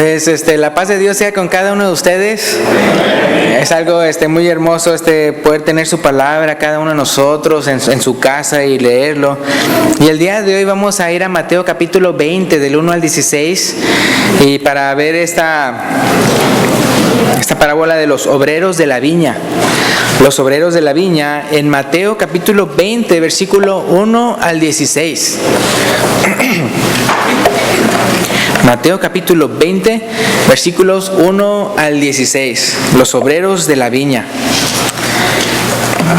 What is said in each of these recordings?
Pues la paz de Dios sea con cada uno de ustedes. Es algo muy hermoso poder tener su palabra cada uno de nosotros en su casa y leerlo. Y el día de hoy vamos a ir a Mateo capítulo 20 del 1 al 16 y para ver esta parábola de los obreros de la viña. Los obreros de la viña en Mateo capítulo 20 versículo 1 al 16. Mateo capítulo 20, versículos 1 al 16, los obreros de la viña.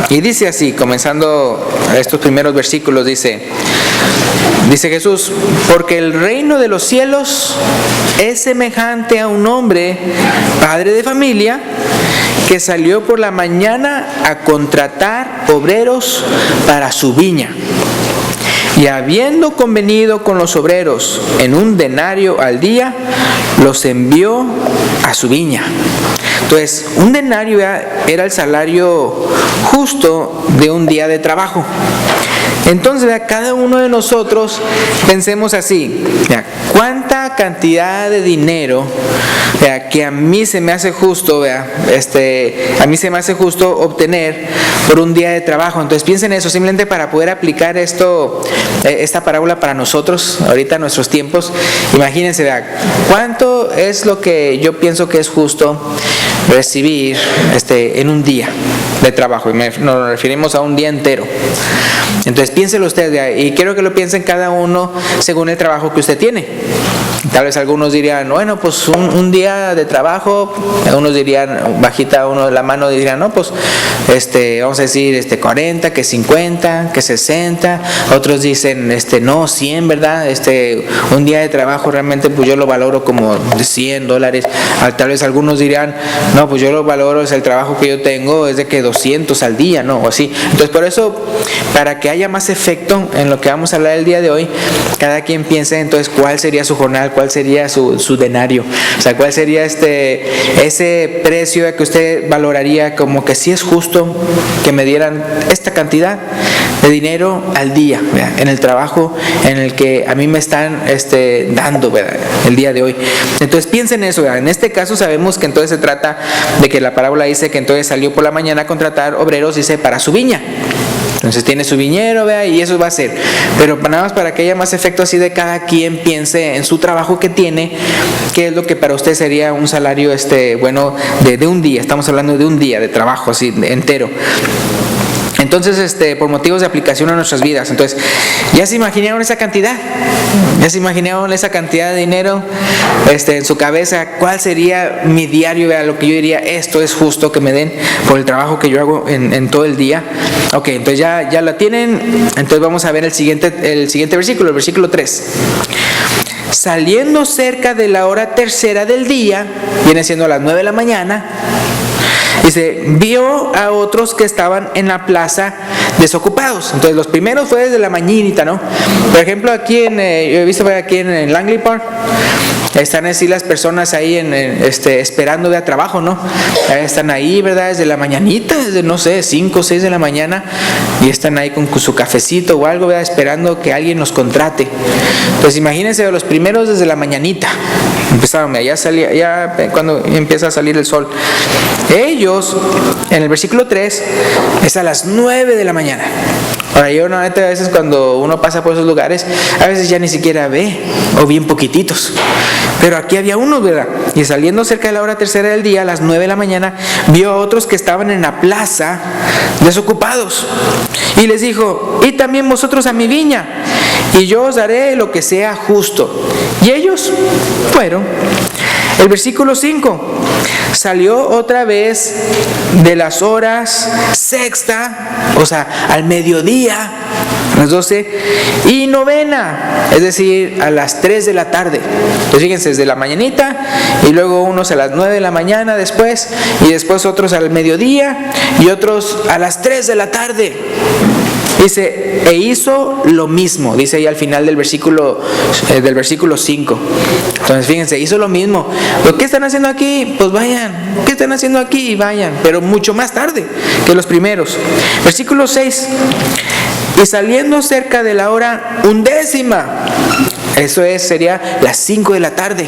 Y dice así, comenzando estos primeros versículos, dice Jesús: porque el reino de los cielos es semejante a un hombre, padre de familia, que salió por la mañana a contratar obreros para su viña. Y habiendo convenido con los obreros en un denario al día, los envió a su viña. Entonces, un denario era el salario justo de un día de trabajo. Entonces, a cada uno de nosotros pensemos así: ¿cuánta cantidad de dinero que a mí se me hace justo, obtener por un día de trabajo? Entonces piensen eso, simplemente para poder aplicar esta parábola para nosotros, ahorita en nuestros tiempos. Imagínense, ¿cuánto es lo que yo pienso que es justo recibir en un día de trabajo? Y nos referimos a un día entero. Entonces piénselo usted, y quiero que lo piensen cada uno según el trabajo que usted tiene. Tal vez algunos dirían, bueno, pues un día de trabajo. Algunos dirían, bajita uno de la mano, dirían, no, pues vamos a decir 40, que 50, que 60. Otros dicen, no, 100, ¿verdad? Un día de trabajo realmente pues yo lo valoro como $100. Tal vez algunos dirían, no, pues yo lo valoro, es el trabajo que yo tengo, es de que 200 al día, ¿no? O así. Entonces, por eso, para que haya más efecto en lo que vamos a hablar el día de hoy, cada quien piense entonces cuál sería su jornal, cuál sería su denario, o sea, cuál sería ese precio que usted valoraría como que sí es justo que me dieran esta cantidad de dinero al día, ¿verdad? En el trabajo en el que a mí me están dando, ¿verdad? El día de hoy. Entonces piensen eso, ¿verdad? En este caso sabemos que entonces se trata de que la parábola dice que entonces salió por la mañana a contratar obreros, dice, para su viña. Entonces tiene su viñero, vea, y eso va a ser. Pero nada más para que haya más efecto así de cada quien piense en su trabajo que tiene, qué es lo que para usted sería un salario bueno de un día. Estamos hablando de un día de trabajo así entero. Entonces, por motivos de aplicación a nuestras vidas. Entonces, ¿ya se imaginaron esa cantidad? ¿Ya se imaginaron esa cantidad de dinero en su cabeza? ¿Cuál sería mi diario? Vea, lo que yo diría, esto es justo que me den por el trabajo que yo hago en todo el día. Ok, entonces ya la tienen. Entonces vamos a ver el siguiente versículo, el versículo 3. Saliendo cerca de la hora tercera del día, viene siendo a las 9 de la mañana, dice, vio a otros que estaban en la plaza desocupados. Entonces los primeros fue desde la mañanita, ¿no? Por ejemplo, aquí yo he visto aquí en Langley Park, están así las personas ahí esperando de trabajo, ¿no? Están ahí, ¿verdad? Desde la mañanita, desde no sé, 5 o 6 de la mañana, y están ahí con su cafecito o algo, ¿verdad? Esperando que alguien los contrate. Entonces imagínense, los primeros desde la mañanita empezaron, ya cuando empieza a salir el sol. Ellos, en el versículo 3, es a las 9 de la mañana. Ahora, yo normalmente a veces cuando uno pasa por esos lugares, a veces ya ni siquiera ve, o bien poquititos. Pero aquí había unos, ¿verdad? Y saliendo cerca de la hora tercera del día, a las 9 de la mañana, vio a otros que estaban en la plaza desocupados. Y les dijo, id también vosotros a mi viña, y yo os daré lo que sea justo. Y ellos fueron. El versículo 5. Salió otra vez de las horas sexta, o sea, al mediodía, a las 12, y novena, es decir, a las 3 de la tarde. Entonces fíjense, desde la mañanita, y luego unos a las 9 de la mañana después, y después otros al mediodía, y otros a las 3 de la tarde. Dice, e hizo lo mismo, dice ahí al final del versículo 5. Entonces fíjense, hizo lo mismo. ¿Qué están haciendo aquí? Pues vayan. ¿Qué están haciendo aquí? Vayan, pero mucho más tarde que los primeros. Versículo 6. Y saliendo cerca de la hora 11, eso sería las 5 de la tarde.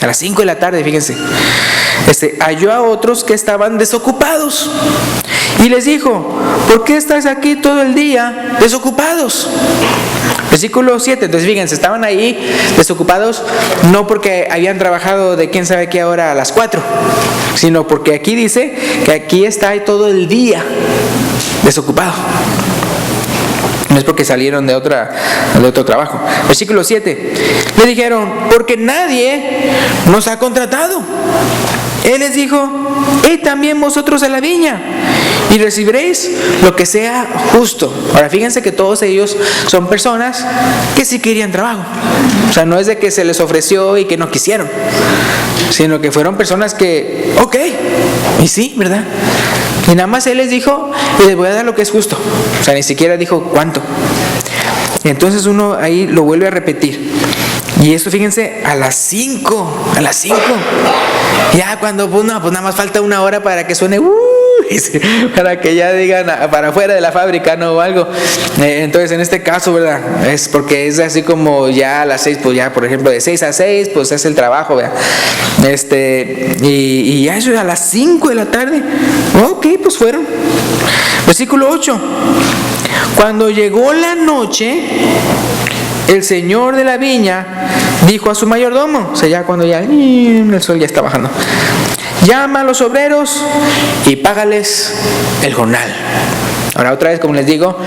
A las 5 de la tarde, fíjense. Halló a otros que estaban desocupados y les dijo: ¿por qué estáis aquí todo el día desocupados? Versículo 7, entonces fíjense, estaban ahí desocupados no porque habían trabajado de quién sabe qué hora a las 4, sino porque aquí dice que aquí está ahí todo el día desocupado. No es porque salieron de otro trabajo. Versículo 7, le dijeron: porque nadie nos ha contratado. Él les dijo: id también vosotros a la viña y recibiréis lo que sea justo. Ahora fíjense que todos ellos son personas que sí querían trabajo. O sea, no es de que se les ofreció y que no quisieron, sino que fueron personas que, ok, y sí, ¿verdad? Y nada más Él les dijo: y les voy a dar lo que es justo. O sea, ni siquiera dijo cuánto. Y entonces uno ahí lo vuelve a repetir. Y esto, fíjense, a las 5. Ya cuando, pues nada más falta una hora para que suene, para que ya digan para afuera de la fábrica, ¿no? O algo. Entonces, en este caso, ¿verdad? Es porque es así como ya a las 6, pues ya, por ejemplo, de 6 a 6, pues es el trabajo, ¿verdad? Y ya eso a las 5 de la tarde. Ok, pues fueron. Versículo 8. Cuando llegó la noche, el señor de la viña dijo a su mayordomo, o sea, ya cuando ya el sol ya está bajando: llama a los obreros y págales el jornal. Ahora otra vez, como les digo,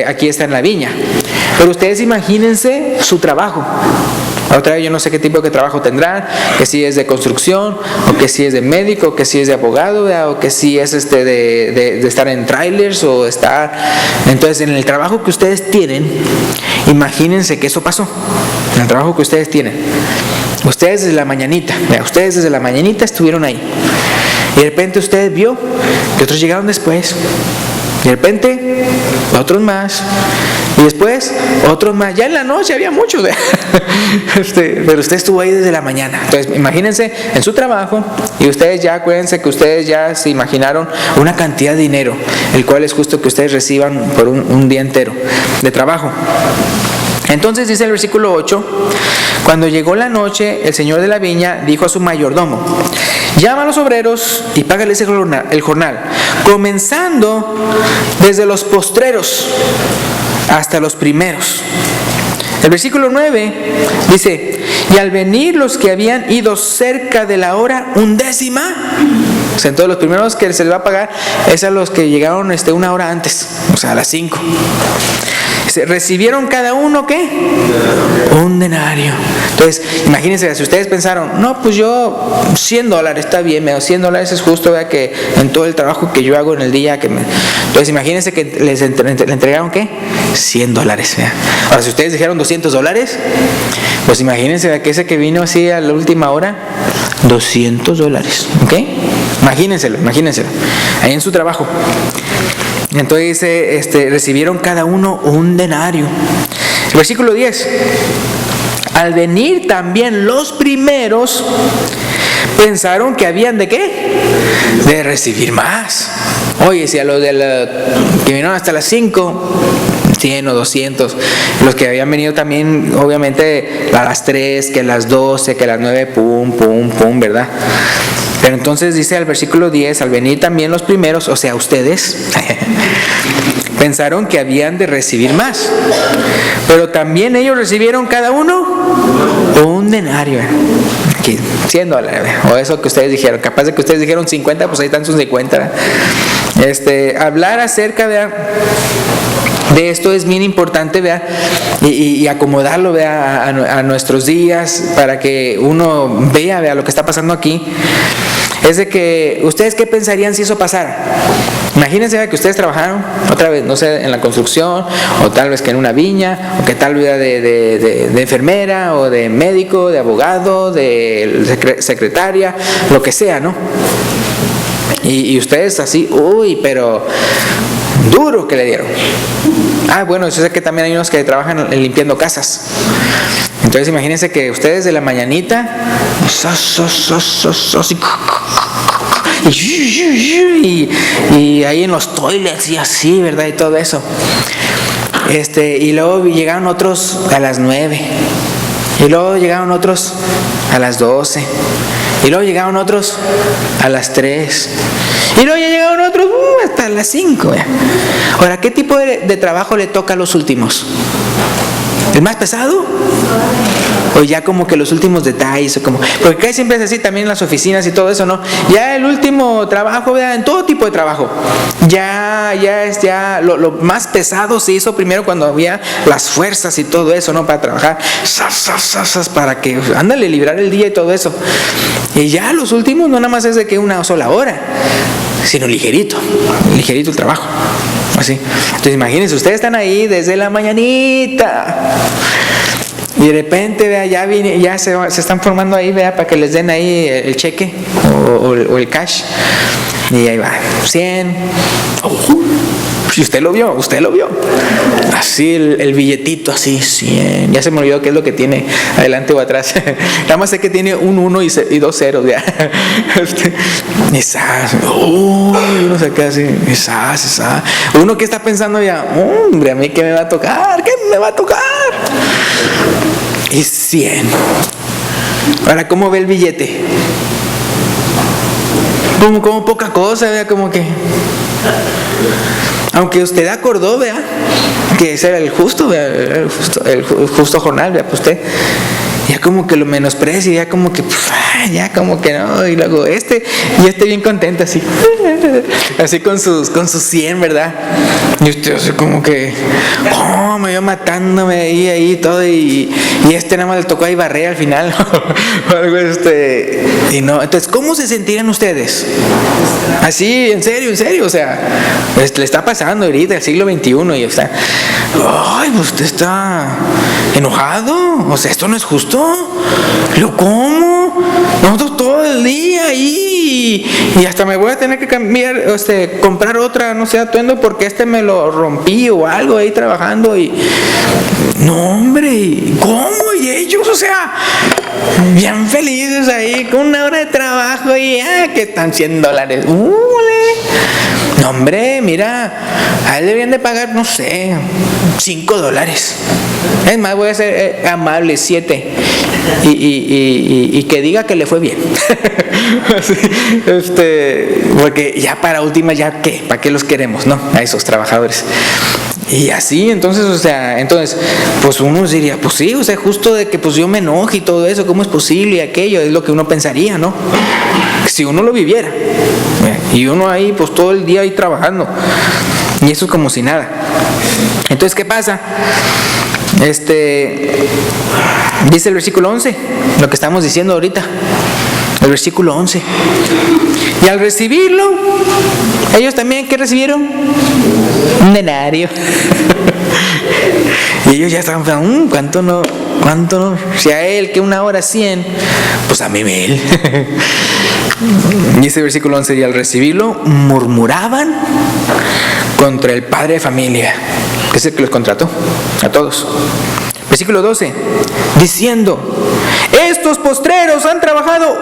aquí está en la viña, pero ustedes imagínense su trabajo. Otra vez, yo no sé qué tipo de trabajo tendrán, que si es de construcción, o que si es de médico, o que si es de abogado, ¿verdad? O que si es de estar en trailers, o estar... Entonces, en el trabajo que ustedes tienen, imagínense que eso pasó. En el trabajo que ustedes tienen, ustedes desde la mañanita, estuvieron ahí, y de repente usted vio que otros llegaron después, y de repente otros más, y después otros más. Ya en la noche había muchos, pero usted estuvo ahí desde la mañana. Entonces imagínense en su trabajo, y ustedes ya, acuérdense que ustedes ya se imaginaron una cantidad de dinero, el cual es justo que ustedes reciban por un día entero de trabajo. Entonces dice el versículo 8: cuando llegó la noche, el señor de la viña dijo a su mayordomo: llama a los obreros y págales el jornal, comenzando desde los postreros hasta los primeros. El versículo 9 dice: y al venir los que habían ido cerca de la hora 11, o sea, entonces los primeros que se les va a pagar es a los que llegaron una hora antes, o sea, a las 5. Recibieron cada uno, ¿qué? Un denario. Entonces, imagínense, si ustedes pensaron: no, pues yo $100 está bien, $100 es justo, vea, que en todo el trabajo que yo hago en el día entonces imagínense que le entregaron, ¿qué? $100, vea. Ahora, si ustedes dijeron $200, pues imagínense, vea, que ese que vino así a la última hora, $200, ¿ok? Imagínenselo, ahí en su trabajo. Entonces dice, recibieron cada uno un denario. El versículo 10: al venir también los primeros, pensaron que habían ¿de qué? De recibir más. Oye, si a los que vinieron hasta las 5, 100 o 200, los que habían venido también, obviamente, a las 3, que a las 12, que a las 9, pum, ¿verdad? Pero entonces dice al versículo 10: al venir también los primeros, o sea, ustedes, pensaron que habían de recibir más, pero también ellos recibieron cada uno un denario, aquí, $100, o eso que ustedes dijeron. Capaz de que ustedes dijeron 50, pues ahí están sus 50. Hablar acerca de esto es bien importante, ¿vea? Y acomodarlo, ¿vea? A nuestros días, para que uno vea lo que está pasando aquí. Es de que, ¿ustedes qué pensarían si eso pasara? Imagínense, ¿vea? Que ustedes trabajaron, otra vez, no sé, en la construcción, o tal vez que en una viña, o que tal vez de enfermera, o de médico, de abogado, de secretaria, lo que sea, ¿no? Y ustedes así, pero duro que le dieron. Bueno, yo sé que también hay unos que trabajan limpiando casas. Entonces imagínense que ustedes de la mañanita y ahí en los toilets y así, ¿verdad? Y todo eso. Y luego llegaron otros a las 9. Y luego llegaron otros a las 12. Y luego llegaron otros a las 3. Y luego ya llegaron otros hasta las 5. Ahora, ¿qué tipo de trabajo le toca a los últimos? ¿El más pesado? O ya como que los últimos detalles, o como, porque casi siempre es así también en las oficinas y todo eso, ¿no? Ya el último trabajo, ¿verdad? En todo tipo de trabajo, ya lo más pesado se hizo primero cuando había las fuerzas y todo eso, ¿no? Para trabajar, para que, ándale, librar el día y todo eso. Y ya los últimos no nada más es de que una sola hora, sino ligerito el trabajo. Así. Entonces imagínense, ustedes están ahí desde la mañanita. Y de repente, vea, ya se están formando ahí, vea, para que les den ahí el cheque o el cash. Y ahí va, 100. Si usted lo vio. Así el billetito, así, 100. Ya se me olvidó qué es lo que tiene adelante o atrás. Nada más sé que tiene un 1 y 2 ceros, ya. Uno se queda así, uno que está pensando ya, hombre, a mí qué me va a tocar, y 100. Ahora, ¿cómo ve el billete? Como poca cosa, vea, como que, aunque usted acordó, vea, que ese era el justo, vea, el justo jornal, vea, pues usted ya como que lo menosprecia, ya como que no, y luego bien contento así con sus 100, ¿verdad? Y usted así como que, me iba matándome ahí todo, y nada más le tocó ahí barrer al final, o algo, y no. Entonces, ¿cómo se sentirían ustedes? Así, en serio, o sea, le está pasando ahorita el siglo XXI, y pues usted está enojado, o sea, esto no es justo. ¿Cómo? Nosotros todo el día ahí, y hasta me voy a tener que cambiar, comprar otra, no sé, atuendo porque me lo rompí o algo ahí trabajando, y no, hombre, ¿cómo? Y ellos, o sea, bien felices ahí con una hora de trabajo, y que están $100. No, hombre, mira, a él deberían de pagar, no sé, $5. Es más, voy a ser amable, 7. Y que diga que le fue bien. Porque ya para últimas, ya qué, ¿para qué los queremos, no? A esos trabajadores. Y así, entonces, pues uno diría, pues sí, justo de que pues yo me enoje y todo eso, ¿cómo es posible? Y aquello es lo que uno pensaría, ¿no? Si uno lo viviera. Y uno ahí, pues todo el día ahí trabajando. Y eso es como si nada. Entonces, ¿qué pasa? Dice el versículo 11, lo que estamos diciendo ahorita. El versículo 11. Y al recibirlo, ellos también, ¿qué recibieron? Un denario. Y ellos ya estaban pensando, ¿cuánto no? Si a él que una hora 100, pues a mí 1000. Y ese versículo 11, y al recibirlo, murmuraban contra el padre de familia, que es el que los contrató a todos. Versículo 12, diciendo, estos postreros han trabajado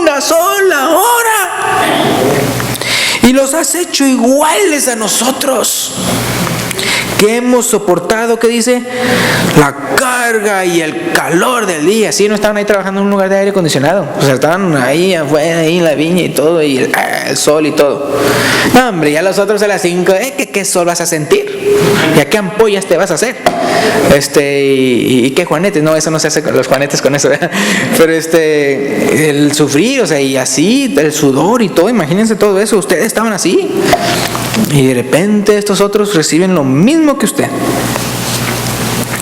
una sola hora y los has hecho iguales a nosotros, que hemos soportado, ¿qué dice? La carga y el calor del día. Sí, no estaban ahí trabajando en un lugar de aire acondicionado, o sea, estaban ahí afuera, ahí en la viña y todo, y el sol y todo. No, hombre, ya los otros a las 5, ¿qué sol vas a sentir? ¿Y a qué ampollas te vas a hacer? Y qué juanetes, no, eso no se hace con los juanetes con eso, ¿verdad? Pero el sufrir, o sea, y así, el sudor y todo, imagínense todo eso, ustedes estaban así. Y de repente estos otros reciben lo mismo que usted.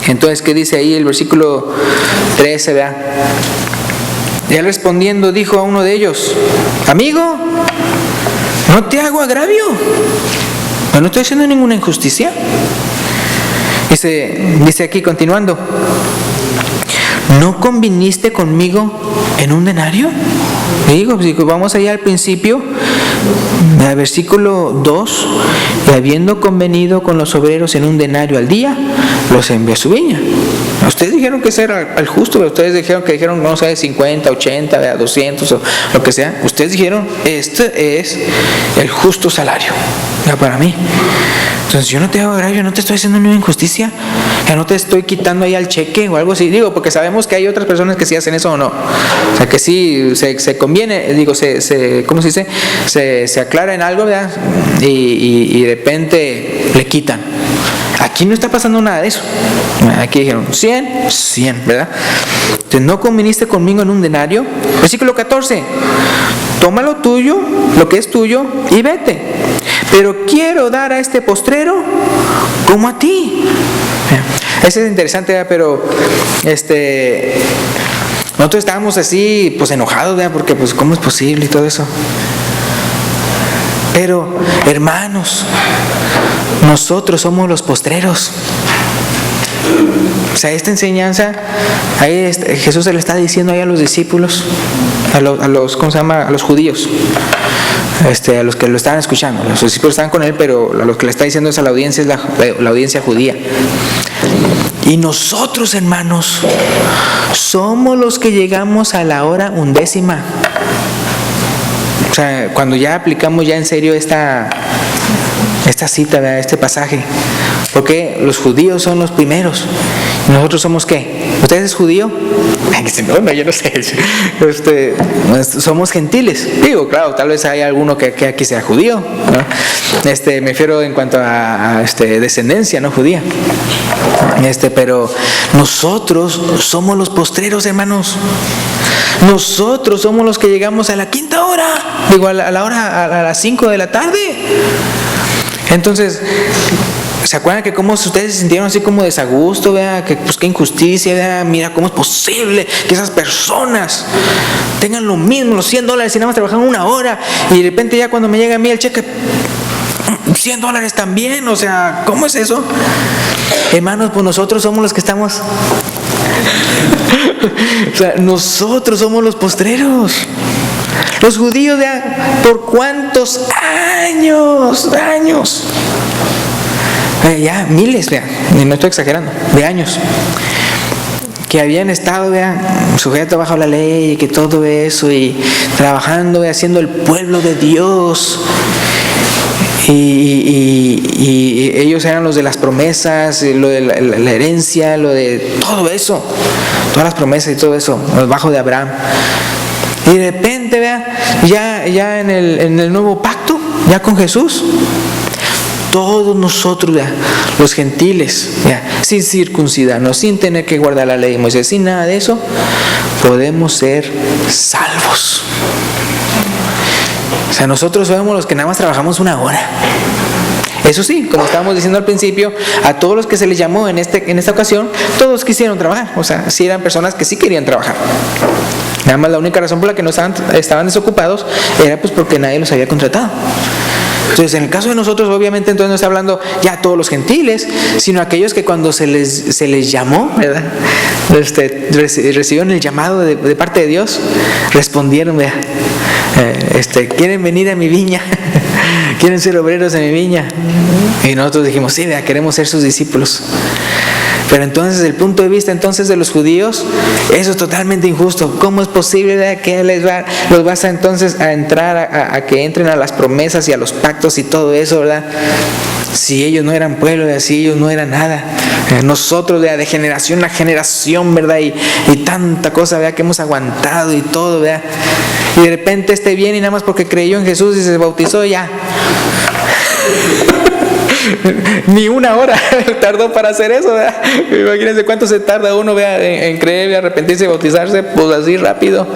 Entonces, ¿qué dice ahí el versículo 13? Vea. Y él respondiendo dijo a uno de ellos, amigo, no te hago agravio, no estoy haciendo ninguna injusticia. Dice aquí continuando, ¿no conviniste conmigo en un denario? Digo, vamos allá al principio, al versículo 2, y habiendo convenido con los obreros en un denario al día, los envió a su viña. ustedes dijeron que ese era el justo, ustedes dijeron, no sé, 50, 80, 200 o lo que sea. Ustedes dijeron, este es el justo salario, ya para mí. Entonces yo no te hago agravio, no te estoy haciendo ninguna injusticia, ya no te estoy quitando ahí al cheque o algo así. Digo, porque sabemos que hay otras personas que sí hacen eso o no. O sea, que sí se conviene, digo, ¿cómo se dice? Se aclara en algo, ¿verdad? Y de repente le quitan. Aquí no está pasando nada de eso. Aquí dijeron 100, ¿verdad? Entonces, ¿no conviniste conmigo en un denario? Versículo 14. Toma lo tuyo, lo que es tuyo, y vete. Pero quiero dar a este postrero como a ti. Eso es interesante, ¿verdad? Pero nosotros estábamos así, pues enojados, ¿verdad? Porque pues ¿cómo es posible y todo eso? Pero, hermanos, nosotros somos los postreros. O sea, esta enseñanza, ahí Jesús se le está diciendo ahí a los discípulos, a los ¿cómo se llama? A los judíos, a los que lo estaban escuchando. Los discípulos estaban con él, pero a los que le está diciendo es a la audiencia, es la audiencia judía. Y nosotros, hermanos, somos los que llegamos a la hora 11. O sea, cuando ya aplicamos ya en serio esta cita, ¿verdad? Este pasaje. Porque los judíos son los primeros. ¿Nosotros somos qué? ¿Usted es judío? No, yo no sé. Somos gentiles. Digo, claro, tal vez hay alguno que aquí sea judío, ¿no? Me refiero en cuanto a descendencia, no judía. Pero nosotros somos los postreros, hermanos. Nosotros somos los que llegamos a la 5:00 hora. Digo, a las 5 de la tarde. Entonces, ¿se acuerdan que cómo ustedes se sintieron así como desagusto, vea? Que pues qué injusticia, vea, mira cómo es posible que esas personas tengan lo mismo, los $100 y nada más trabajan 1 hora, y de repente ya cuando me llega a mí el cheque, $100 también, o sea, ¿cómo es eso? Hermanos, pues nosotros somos los que estamos. O sea, nosotros somos los postreros. Los judíos, vea, ¿por cuántos años? Ya miles, vean, no estoy exagerando, de años, que habían estado, vean, sujetos bajo la ley, y que todo eso, y trabajando, vean, haciendo el pueblo de Dios. Y ellos eran los de las promesas, lo de la herencia, lo de todo eso, todas las promesas y todo eso, bajo de Abraham. Y de repente, vea, ya en el nuevo pacto, ya con Jesús, todos nosotros, vea, los gentiles, vea, sin circuncidarnos, sin tener que guardar la ley de Moisés, sin nada de eso, podemos ser salvos. O sea, nosotros somos los que nada más trabajamos 1 hora. Eso sí, como estábamos diciendo al principio, a todos los que se les llamó en esta ocasión, todos quisieron trabajar. O sea, sí eran personas que sí querían trabajar. Nada más la única razón por la que no estaban desocupados era pues porque nadie los había contratado. Entonces, en el caso de nosotros, obviamente, entonces no está hablando ya a todos los gentiles, sino a aquellos que cuando se les llamó, ¿verdad? Recibieron el llamado de parte de Dios, respondieron, ¿verdad? ¿Quieren venir a mi viña? ¿Quieren ser obreros en mi viña? Y nosotros dijimos, sí, ¿verdad? Queremos ser sus discípulos. Pero entonces, desde el punto de vista entonces de los judíos, eso es totalmente injusto. ¿Cómo es posible, ¿verdad? Que los vas a entonces a entrar a que entren a las promesas y a los pactos y todo eso, ¿verdad? Si ellos no eran pueblo, ¿verdad? Si ellos no eran nada. Nosotros, ¿verdad? De generación a generación, ¿verdad? Y tanta cosa, ¿verdad? Que hemos aguantado y todo, ¿verdad? Y de repente viene y nada más porque creyó en Jesús y se bautizó, ya. Ni 1 hora tardó para hacer eso, ¿verdad? Imagínense cuánto se tarda uno, ¿verdad? En creer, arrepentirse y bautizarse, pues así rápido.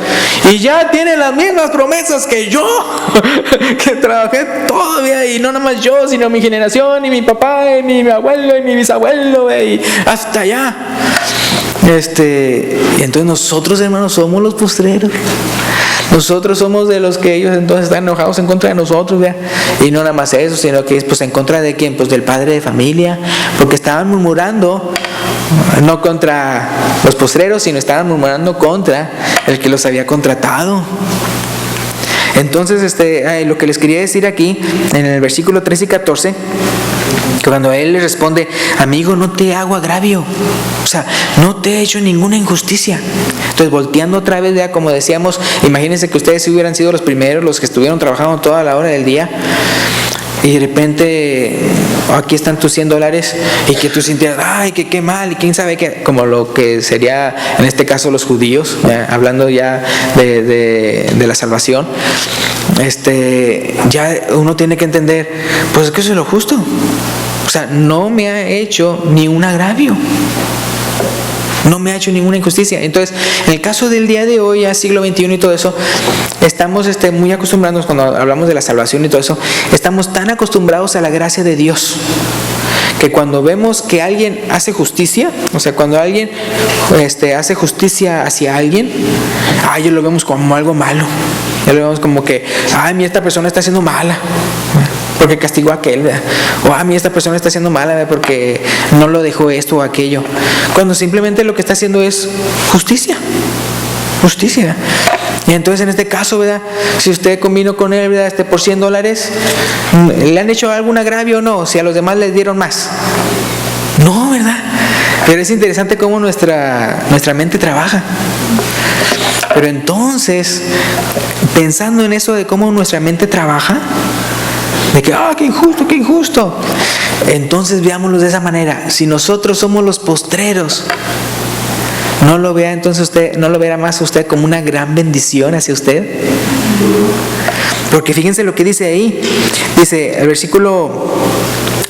Y ya tiene las mismas promesas que yo, que trabajé todavía, y no nada más yo, sino mi generación, y mi papá, y mi abuelo, y mi bisabuelo, ¿verdad? Y hasta allá. Entonces nosotros, hermanos, somos los postreros. Nosotros somos de los que ellos entonces están enojados en contra de nosotros, ¿verdad? Y no nada más eso, sino que pues en contra de quién, pues del padre de familia, porque estaban murmurando no contra los postreros, sino estaban murmurando contra el que los había contratado. Entonces, lo que les quería decir aquí en el versículo 13 y 14 Cuando él le responde, amigo, no te hago agravio, o sea, no te he hecho ninguna injusticia. Entonces, volteando otra vez, ya como decíamos, imagínense que ustedes hubieran sido los primeros, los que estuvieron trabajando toda la hora del día, y de repente, aquí están tus $100, y que tú sintieras, ay, que qué mal, y quién sabe qué, como lo que sería en este caso los judíos, hablando ya de la salvación. Ya uno tiene que entender, pues es que eso es lo justo. O sea, no me ha hecho ni un agravio, no me ha hecho ninguna injusticia. Entonces, en el caso del día de hoy, ya siglo XXI y todo eso, estamos muy acostumbrados, cuando hablamos de la salvación y todo eso, estamos tan acostumbrados a la gracia de Dios, que cuando vemos que alguien hace justicia, o sea, cuando alguien hace justicia hacia alguien, ya lo vemos como algo malo. Ya lo vemos como que, esta persona está siendo mala porque castigó a aquel, ¿verdad? O esta persona está siendo mala, ¿verdad? Porque no lo dejó esto o aquello, cuando simplemente lo que está haciendo es justicia. Y entonces en este caso, ¿verdad? Si usted combinó con él, ¿verdad? Por $100, ¿le han hecho algún agravio o no? Si a los demás les dieron más, no, ¿verdad? Pero es interesante cómo nuestra mente trabaja. Pero entonces, pensando en eso de cómo nuestra mente trabaja, de que, qué injusto, entonces veámoslo de esa manera. Si nosotros somos los postreros, no lo vea entonces usted, no lo verá más usted como una gran bendición hacia usted. Porque fíjense lo que dice ahí. Dice el versículo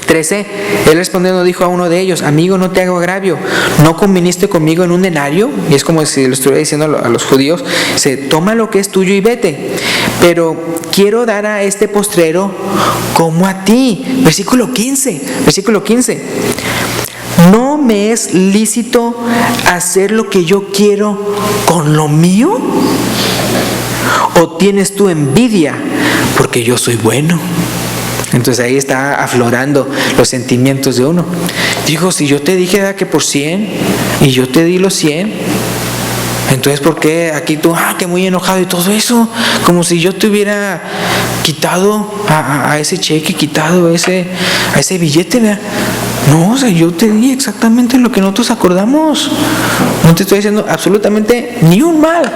13, él respondiendo dijo a uno de ellos, amigo, no te hago agravio, ¿no conviniste conmigo en un denario? Y es como si lo estuviera diciendo a los judíos, dice, toma lo que es tuyo y vete, pero quiero dar a este postrero como a ti. Versículo 15, ¿no me es lícito hacer lo que yo quiero con lo mío? ¿O tienes tú envidia porque yo soy bueno? Entonces ahí está aflorando los sentimientos de uno. Digo, si yo te dije que por 100 y yo te di los 100, entonces ¿por qué aquí tú, que muy enojado y todo eso? Como si yo te hubiera quitado a ese cheque, quitado a ese billete, ¿verdad? No, o sea, yo te di exactamente lo que nosotros acordamos. No te estoy diciendo absolutamente ni un mal,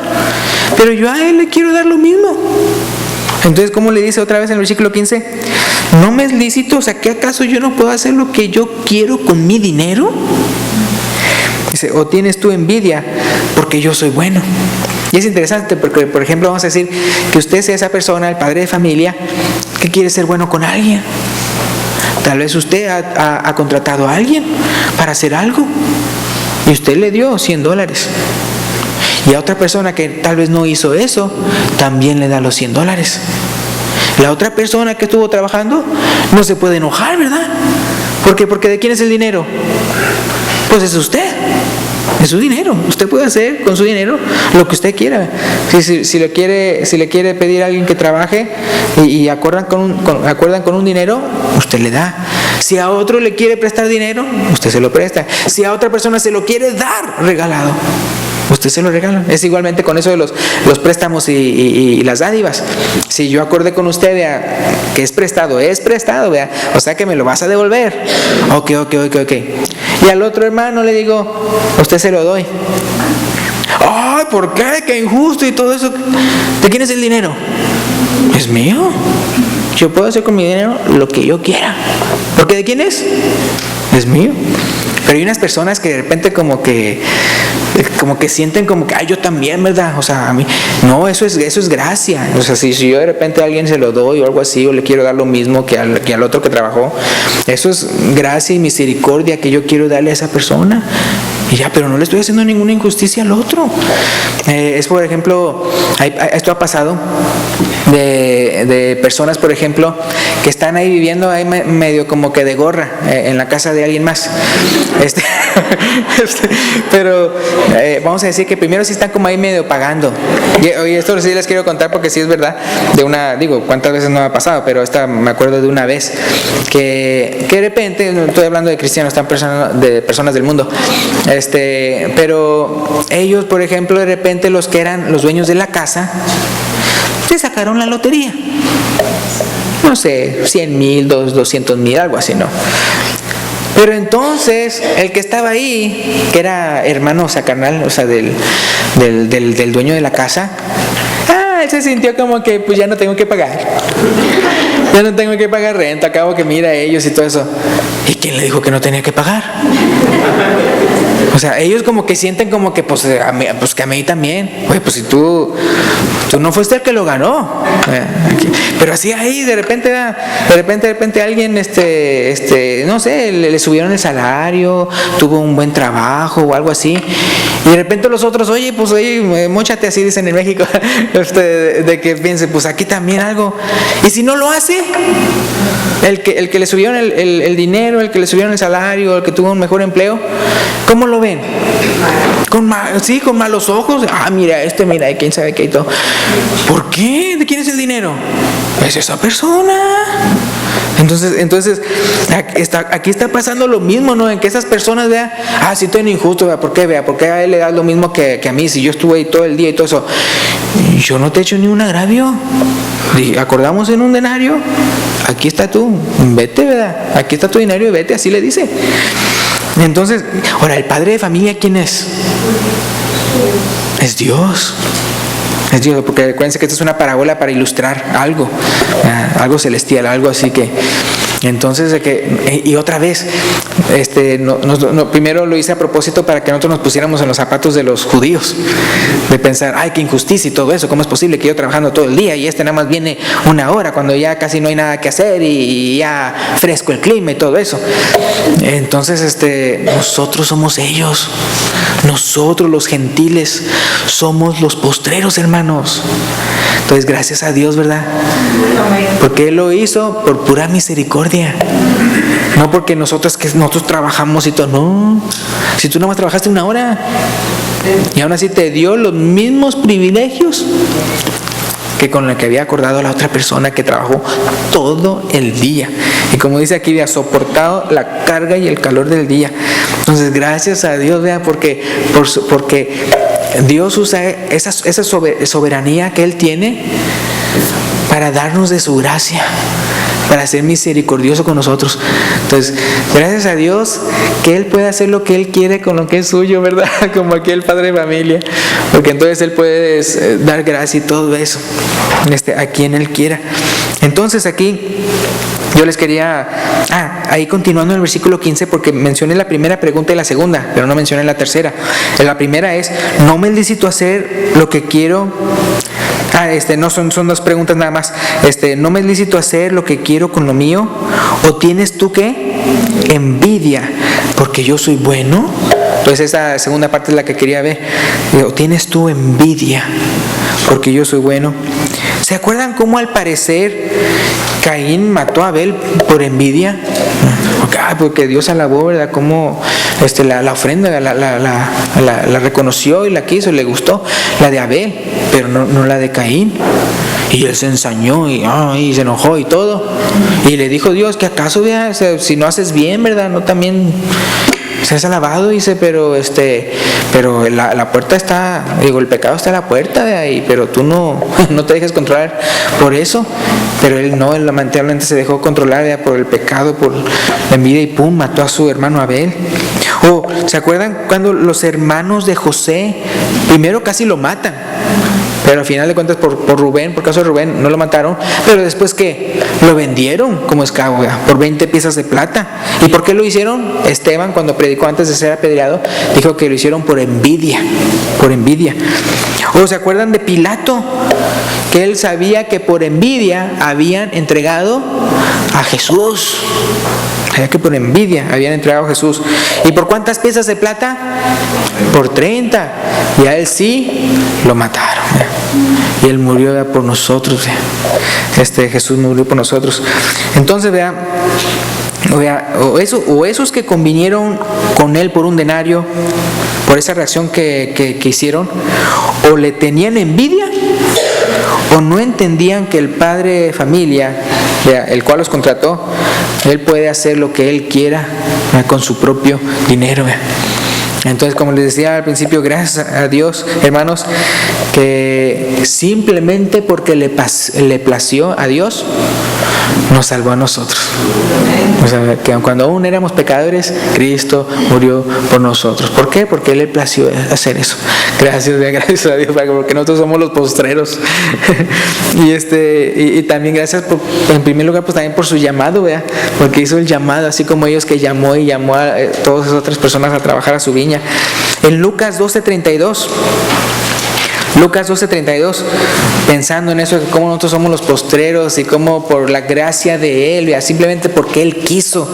pero yo a él le quiero dar lo mismo. Entonces, ¿cómo le dice otra vez en el versículo 15? ¿No me es lícito? O sea, ¿qué acaso yo no puedo hacer lo que yo quiero con mi dinero? Dice, ¿o tienes tú envidia porque yo soy bueno? Y es interesante porque, por ejemplo, vamos a decir que usted sea esa persona, el padre de familia, que quiere ser bueno con alguien. Tal vez usted ha contratado a alguien para hacer algo y usted le dio $100. Y a otra persona que tal vez no hizo eso, también le da los $100. La otra persona que estuvo trabajando no se puede enojar, ¿verdad? ¿Por qué? Porque ¿de quién es el dinero? Pues es usted. Es su dinero. Usted puede hacer con su dinero lo que usted quiera. Si le quiere pedir a alguien que trabaje y acuerdan con un dinero, usted le da. Si a otro le quiere prestar dinero, usted se lo presta. Si a otra persona se lo quiere dar regalado, usted se lo regala. Es igualmente con eso de los préstamos y las dádivas. Si yo acordé con usted, vea, que es prestado, vea, o sea que me lo vas a devolver. Ok. Y al otro hermano le digo, usted se lo doy. Ay, ¿por qué? Qué injusto y todo eso. ¿De quién es el dinero? Es mío. Yo puedo hacer con mi dinero lo que yo quiera. ¿Por qué? ¿De quién es? Es mío. Pero hay unas personas que de repente como que sienten como que, yo también, ¿verdad? O sea, a mí, no, eso es gracia. O sea, si yo de repente a alguien se lo doy o algo así, o le quiero dar lo mismo que al otro que trabajó, eso es gracia y misericordia que yo quiero darle a esa persona. Y ya, pero no le estoy haciendo ninguna injusticia al otro. Es, por ejemplo, esto ha pasado de personas, por ejemplo, que están ahí viviendo ahí medio como que de gorra en la casa de alguien más. Pero vamos a decir que primero sí están como ahí medio pagando. Y esto sí les quiero contar porque sí es verdad. ¿Cuántas veces no me ha pasado? Pero me acuerdo de una vez que de repente, no estoy hablando de cristianos, están de personas del mundo. Pero ellos, por ejemplo, de repente los que eran los dueños de la casa, se sacaron la lotería. No sé, 100,000, 200,000, algo así, ¿no? Pero entonces el que estaba ahí, que era hermano, o sea, carnal, o sea, del dueño de la casa, él se sintió como que pues ya no tengo que pagar. Ya no tengo que pagar renta, acabo que mira a ellos y todo eso. ¿Y quién le dijo que no tenía que pagar? O sea, ellos como que sienten como que pues que a mí también. Oye, pues si tú no fuiste el que lo ganó. Pero así ahí de repente alguien no sé, le subieron el salario, tuvo un buen trabajo o algo así. Y de repente los otros, oye, móchate, así dicen en México, de que piense, pues aquí también algo. Y si no lo hace, el que le subieron el dinero, el que le subieron el salario, el que tuvo un mejor empleo, ¿cómo lo ven? Con malos ojos. Mira, mira, quién sabe qué y todo. ¿Por qué? ¿De quién es el dinero? Es esa persona. Entonces aquí está pasando lo mismo, ¿no? En que esas personas vean, sí, estoy injusto, ¿vea? ¿Por qué? Vea, ¿por qué a él le da lo mismo que a mí? Si yo estuve ahí todo el día y todo eso. Yo no te he hecho ni un agravio. Acordamos en un denario. Aquí está tú, vete, ¿verdad? Aquí está tu dinero y vete, así le dice. Entonces, ahora, ¿el padre de familia quién es? Es Dios. Es Dios, porque acuérdense que esta es una parábola para ilustrar algo celestial, algo así que... Entonces, y otra vez, primero lo hice a propósito para que nosotros nos pusiéramos en los zapatos de los judíos, de pensar, qué injusticia y todo eso, ¿cómo es posible que yo trabajando todo el día y nada más viene una hora cuando ya casi no hay nada que hacer y ya fresco el clima y todo eso? Entonces, nosotros somos ellos, nosotros los gentiles somos los postreros, hermanos. Entonces, gracias a Dios, ¿verdad? Porque Él lo hizo por pura misericordia. No porque nosotros trabajamos y todo. No. Si tú nomás trabajaste una hora y aún así te dio los mismos privilegios que con el que había acordado la otra persona que trabajó todo el día. Y como dice aquí, había soportado la carga y el calor del día. Entonces, gracias a Dios, vean, porque Dios usa esa soberanía que Él tiene para darnos de su gracia, para ser misericordioso con nosotros. Entonces, gracias a Dios que Él puede hacer lo que Él quiere con lo que es suyo, ¿verdad? Como aquí el padre de familia, porque entonces Él puede dar gracia y todo eso a quien Él quiera. Entonces aquí yo les quería, ahí continuando en el versículo 15, porque mencioné la primera pregunta y la segunda, pero no mencioné la tercera. La primera es, ¿no me es lícito hacer lo que quiero? No son dos preguntas nada más. ¿No me es lícito hacer lo que quiero con lo mío? ¿O tienes tú qué? Envidia, porque yo soy bueno. Entonces esa segunda parte es la que quería ver. ¿O tienes tú envidia, porque yo soy bueno? ¿Se acuerdan cómo al parecer Caín mató a Abel por envidia? Porque Dios alabó, ¿verdad? Como la ofrenda la reconoció y la quiso, le gustó la de Abel, pero no la de Caín. Y él se ensañó y se enojó y todo. Y le dijo Dios que acaso, vea, si no haces bien, ¿verdad? No también seas alabado, dice, pero la puerta está, el pecado está a la puerta de ahí, pero tú no te dejes controlar por eso. Pero él lamentablemente se dejó controlar, ¿verdad? Por el pecado, por la envidia, y pum, mató a su hermano Abel. ¿Se acuerdan cuando los hermanos de José primero casi lo matan? Pero al final de cuentas por Rubén, por caso de Rubén, no lo mataron. Pero después ¿qué? Lo vendieron como esclavo, ¿verdad? Por 20 piezas de plata. ¿Y por qué lo hicieron? Esteban, cuando predicó antes de ser apedreado, dijo que lo hicieron por envidia. Por envidia. ¿Se acuerdan de Pilato? Que él sabía que por envidia habían entregado a Jesús. Sabía que por envidia habían entregado a Jesús. ¿Y por cuántas piezas de plata? Por 30. Y a él sí lo mataron. Y él murió por nosotros. Jesús murió por nosotros. Entonces, o esos que convinieron con él por un denario, por esa reacción que hicieron, o le tenían envidia, o no entendían que el padre de familia, el cual los contrató, él puede hacer lo que él quiera con su propio dinero. Entonces, como les decía al principio, gracias a Dios, hermanos, que simplemente porque le plació a Dios, nos salvó a nosotros. O sea, que cuando aún éramos pecadores, Cristo murió por nosotros. ¿Por qué? Porque Él le plació hacer eso. Gracias a Dios, porque nosotros somos los postreros. y también gracias en primer lugar, pues también por su llamado, ¿verdad? Porque hizo el llamado, así como ellos que llamó a todas esas otras personas a trabajar a su viña. En Lucas 12:32, pensando en eso, cómo nosotros somos los postreros y cómo por la gracia de Él, simplemente porque Él quiso,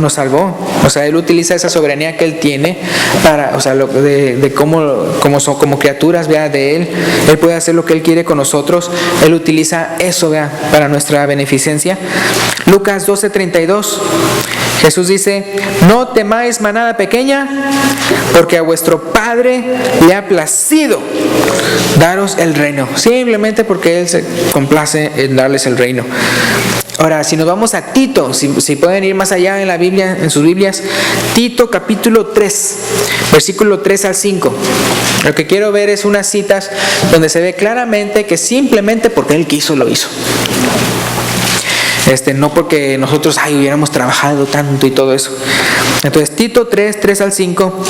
nos salvó. O sea, Él utiliza esa soberanía que Él tiene para, o sea, de como criaturas, ¿vea? De Él. Él puede hacer lo que Él quiere con nosotros. Él utiliza eso, ¿vea? Para nuestra beneficencia. Lucas 12:32. Jesús dice: no temáis, manada pequeña, porque a vuestro Padre le ha placido daros el reino. Simplemente porque Él se complace en darles el reino. Ahora, si nos vamos a Tito, si pueden ir más allá en la Biblia, en sus Biblias, Tito capítulo 3, versículo 3 al 5. Lo que quiero ver es unas citas donde se ve claramente que simplemente porque Él quiso, lo hizo. No porque nosotros hubiéramos trabajado tanto y todo eso. Entonces Tito 3 al 5.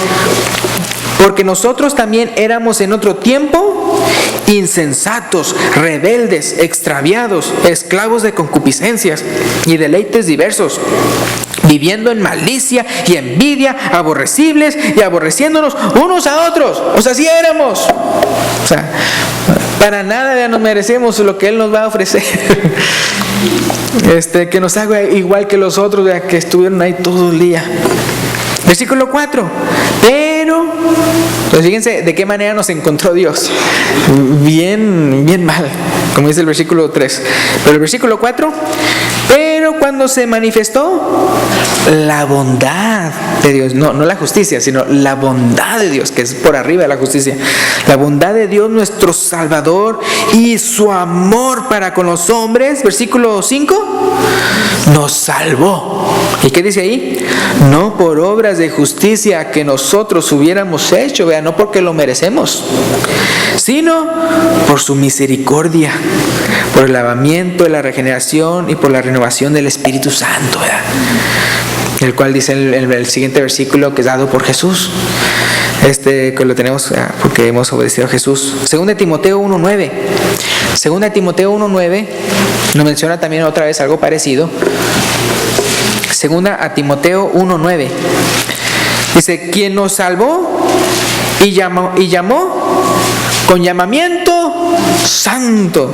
Porque nosotros también éramos en otro tiempo insensatos, rebeldes, extraviados, esclavos de concupiscencias y deleites diversos, viviendo en malicia y envidia, aborrecibles y aborreciéndonos unos a otros. O sea, así éramos. O sea, para nada ya nos merecemos lo que Él nos va a ofrecer. Que nos haga igual que los otros, que estuvieron ahí todo el día. Versículo 4. Pero, pues fíjense de qué manera nos encontró Dios. Bien mal, como dice el versículo 3. Pero el versículo 4. Pero cuando se manifestó la bondad de Dios, no la justicia, sino la bondad de Dios, que es por arriba de la justicia, la bondad de Dios nuestro Salvador y su amor para con los hombres, versículo 5, nos salvó. ¿Y qué dice ahí? No por obras de justicia que nosotros hubiéramos hecho, no porque lo merecemos, sino por su misericordia, por el lavamiento de la regeneración y por la renovación del Espíritu Santo, el cual dice el siguiente versículo, que es dado por Jesús, que lo tenemos porque hemos obedecido a Jesús. 2 Timoteo 1:9. 2 Timoteo 1:9 nos menciona también otra vez algo parecido. 2 Timoteo 1:9 dice: quien nos salvó y llamó con llamamiento santo.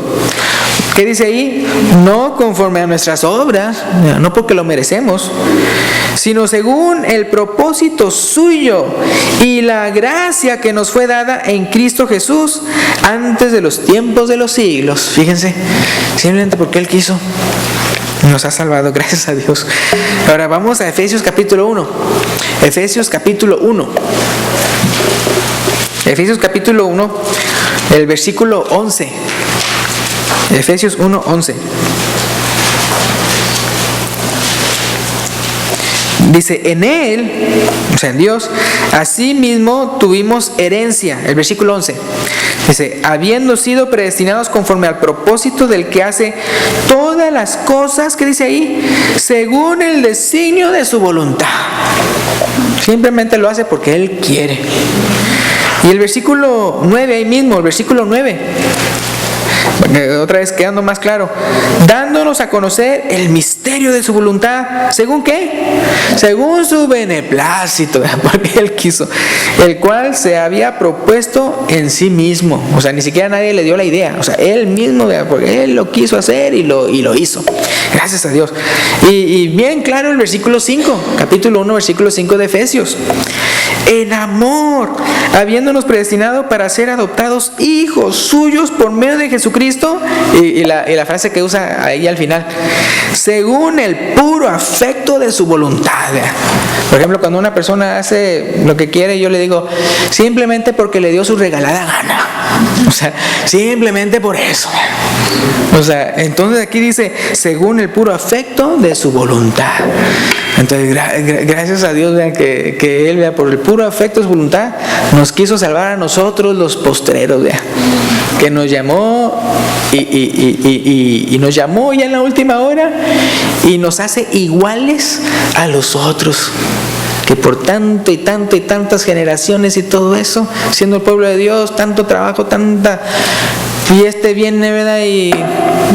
¿Qué dice ahí? No conforme a nuestras obras, no porque lo merecemos, sino según el propósito suyo y la gracia que nos fue dada en Cristo Jesús antes de los tiempos de los siglos. Fíjense, simplemente porque Él quiso, nos ha salvado, gracias a Dios. Ahora vamos a Efesios capítulo 1. Efesios capítulo 1. Efesios capítulo 1, el versículo 11. Efesios 1:11. Dice: en Él, o sea en Dios, asimismo tuvimos herencia. El versículo 11 dice: habiendo sido predestinados conforme al propósito del que hace todas las cosas, ¿qué dice ahí? Según el designio de su voluntad. Simplemente lo hace porque Él quiere. Y el versículo 9, ahí mismo, el versículo 9, otra vez quedando más claro, dándonos a conocer el misterio de su voluntad. ¿Según qué? Según su beneplácito, porque Él quiso, el cual se había propuesto en sí mismo. O sea, ni siquiera nadie le dio la idea. O sea, Él mismo, porque Él lo quiso hacer y lo hizo. Gracias a Dios. Y bien claro el versículo 5, capítulo 1, versículo 5 de Efesios. En amor, habiéndonos predestinado para ser adoptados hijos suyos por medio de Jesucristo, y la frase que usa ahí al final, según el puro afecto de su voluntad. Por ejemplo, cuando una persona hace lo que quiere, yo le digo, simplemente porque le dio su regalada gana. O sea, simplemente por eso. O sea, entonces aquí dice, según el puro afecto de su voluntad. Entonces, gracias a Dios, vean, que Él, vea, por el puro afecto de su voluntad, nos quiso salvar a nosotros los postreros, vean, que nos llamó y nos llamó ya en la última hora y nos hace iguales a los otros, que por tanto y tanto y tantas generaciones y todo eso, siendo el pueblo de Dios, tanto trabajo, tanta... Y viene, ¿verdad? Y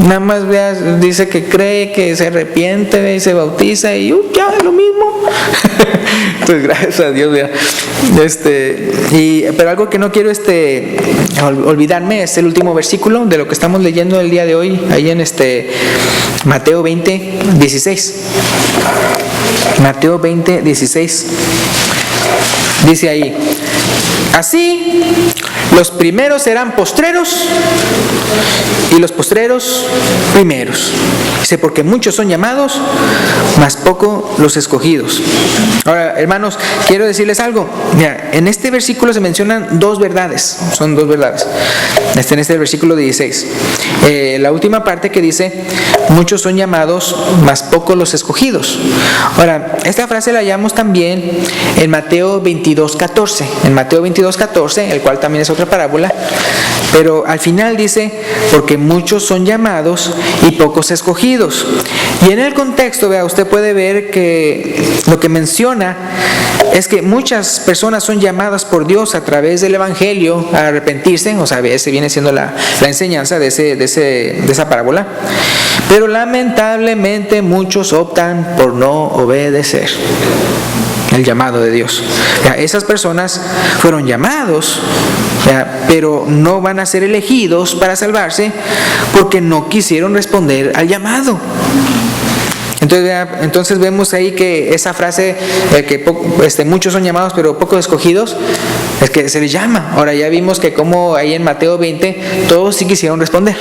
nada más, veas, dice que cree, que se arrepiente, ¿ve? Y se bautiza y ya es lo mismo. Entonces, gracias a Dios, ¿verdad? Pero algo que no quiero olvidarme es el último versículo de lo que estamos leyendo el día de hoy, ahí en Mateo 20, 16. Mateo 20, 16. Dice ahí: así, los primeros serán postreros y los postreros primeros. Dice, porque muchos son llamados, mas poco los escogidos. Ahora, hermanos, quiero decirles algo. Mira, en este versículo se mencionan dos verdades. Son dos verdades. En este versículo 16. La última parte que dice, muchos son llamados, mas poco los escogidos. Ahora, esta frase la hallamos también en Mateo 22, 14. En Mateo 22, 14, el cual también es otra parábola, pero al final dice, porque muchos son llamados y pocos escogidos. Y en el contexto, vea, usted puede ver que lo que menciona es que muchas personas son llamadas por Dios a través del Evangelio a arrepentirse. O sea, ese viene siendo la enseñanza de esa parábola, pero lamentablemente muchos optan por no obedecer el llamado de Dios. Esas personas fueron llamados, pero no van a ser elegidos para salvarse porque no quisieron responder al llamado. Entonces vemos ahí que esa frase, que muchos son llamados pero pocos escogidos, es que se les llama. Ahora ya vimos que como ahí en Mateo 20 todos sí quisieron responder